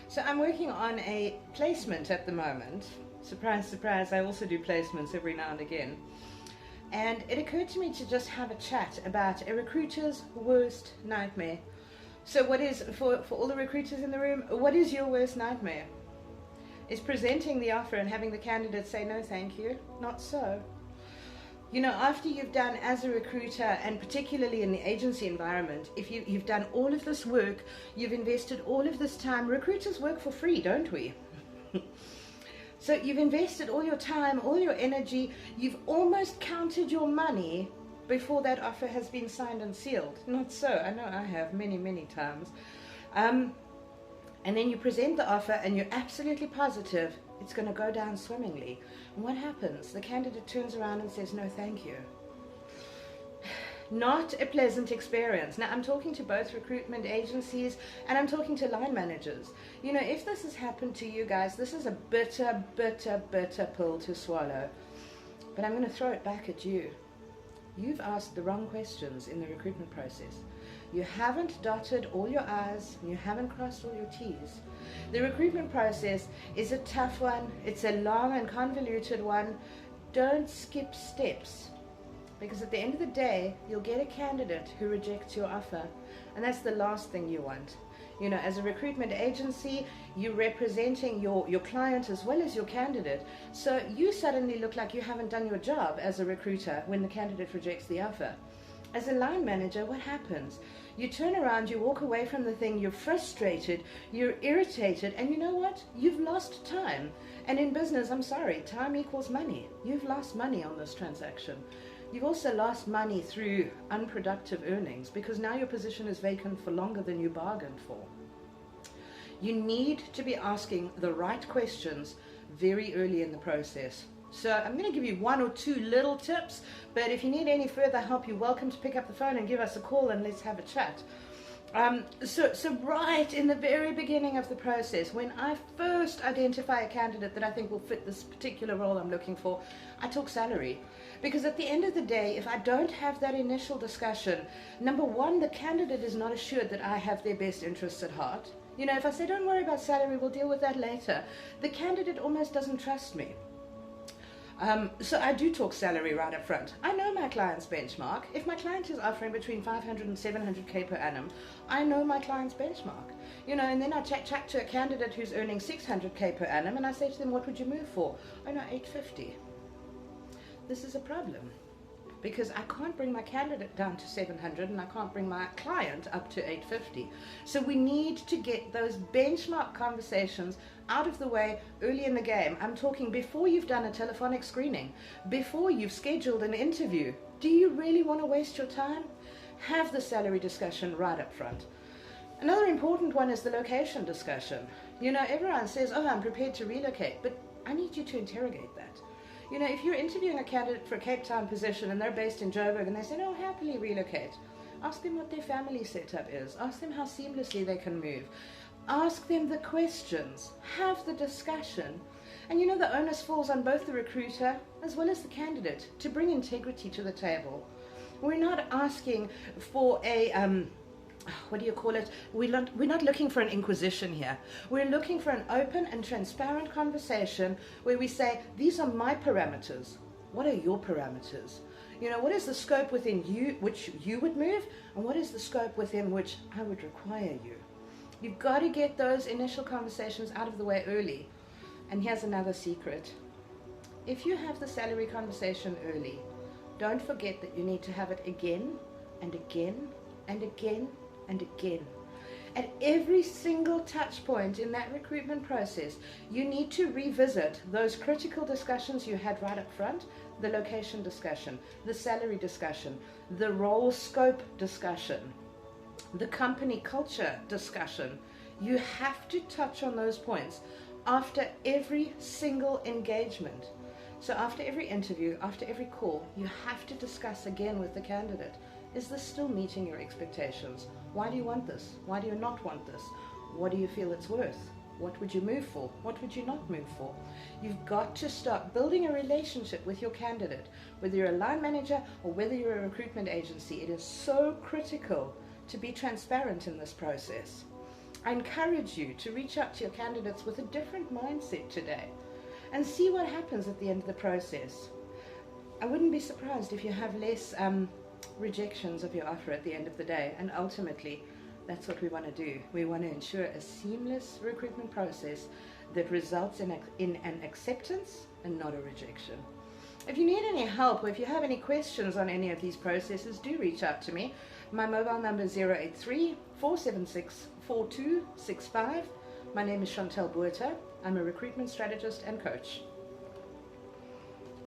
So I'm working on a placement at the moment. Surprise, surprise, I also do placements every now and again. And it occurred to me to just have a chat about a recruiter's worst nightmare. So what is, for all the recruiters in the room, what is your worst nightmare? Is presenting the offer and having the candidate say, no thank you? Not so. You know, after you've done as a recruiter, and particularly in the agency environment, if you've done all of this work, you've invested all of this time. Recruiters work for free, don't we? So you've invested all your time, all your energy, you've almost counted your money before that offer has been signed and sealed. Not so. I know I have many, many times. And then you present the offer and you're absolutely positive it's going to go down swimmingly. And what happens? The candidate turns around and says, no, thank you. Not a pleasant experience. Now, I'm talking to both recruitment agencies and I'm talking to line managers. You know, if this has happened to you guys, this is a bitter, bitter, bitter pill to swallow. But I'm going to throw it back at you. You've asked the wrong questions in the recruitment process. You haven't dotted all your I's, and you haven't crossed all your T's. The recruitment process is a tough one. It's a long and convoluted one. Don't skip steps. Because at the end of the day, you'll get a candidate who rejects your offer. And that's the last thing you want. You know, as a recruitment agency, you're representing your client as well as your candidate. So you suddenly look like you haven't done your job as a recruiter when the candidate rejects the offer. As a line manager, what happens? You turn around, you walk away from the thing, you're frustrated, you're irritated, and you know what? You've lost time. And in business, I'm sorry, time equals money. You've lost money on this transaction. You've also lost money through unproductive earnings because now your position is vacant for longer than you bargained for. You need to be asking the right questions very early in the process. So I'm going to give you one or two little tips, but if you need any further help, you're welcome to pick up the phone and give us a call and let's have a chat. So right in the very beginning of the process, when I first identify a candidate that I think will fit this particular role I'm looking for, I talk salary. Because at the end of the day, if I don't have that initial discussion, number one, the candidate is not assured that I have their best interests at heart. You know, if I say, don't worry about salary, we'll deal with that later, the candidate almost doesn't trust me. So I do talk salary right up front. I know my client's benchmark. If my client is offering between 500 and 700K per annum, I know my client's benchmark. You know, and then I chat to a candidate who's earning 600K per annum and I say to them, what would you move for? Oh no, 850. This is a problem because I can't bring my candidate down to 700 and I can't bring my client up to 850. So we need to get those benchmark conversations out of the way early in the game. I'm talking before you've done a telephonic screening, before you've scheduled an interview. Do you really want to waste your time? Have the salary discussion right up front. Another important one is the location discussion. You know, everyone says, oh, I'm prepared to relocate, but I need you to interrogate that. You know, if you're interviewing a candidate for a Cape Town position and they're based in Joburg and they say, no, happily relocate, ask them what their family setup is. Ask them how seamlessly they can move. Ask them the questions. Have the discussion. And you know, the onus falls on both the recruiter as well as the candidate to bring integrity to the table. We're not asking for a what do you call it? We're not looking for an inquisition here. We're looking for an open and transparent conversation where we say, these are my parameters. What are your parameters? You know, what is the scope within you which you would move, and what is the scope within which I would require you? You've got to get those initial conversations out of the way early. And here's another secret. If you have the salary conversation early, don't forget that you need to have it again and again and again and again. At every single touch point in that recruitment process, you need to revisit those critical discussions you had right up front, the location discussion, the salary discussion, the role scope discussion, the company culture discussion. You have to touch on those points after every single engagement. So after every interview, after every call, you have to discuss again with the candidate. Is this still meeting your expectations? Why do you want this? Why do you not want this? What do you feel it's worth? What would you move for? What would you not move for? You've got to start building a relationship with your candidate. Whether you're a line manager or whether you're a recruitment agency, it is so critical to be transparent in this process. I encourage you to reach out to your candidates with a different mindset today and see what happens at the end of the process. I wouldn't be surprised if you have less rejections of your offer at the end of the day, and ultimately that's what we want to do. We want to ensure a seamless recruitment process that results in an acceptance and not a rejection. If you need any help or if you have any questions on any of these processes, do reach out to me. My mobile number is 083 476 4265. My name is Chantel Buerta. I'm a recruitment strategist and coach.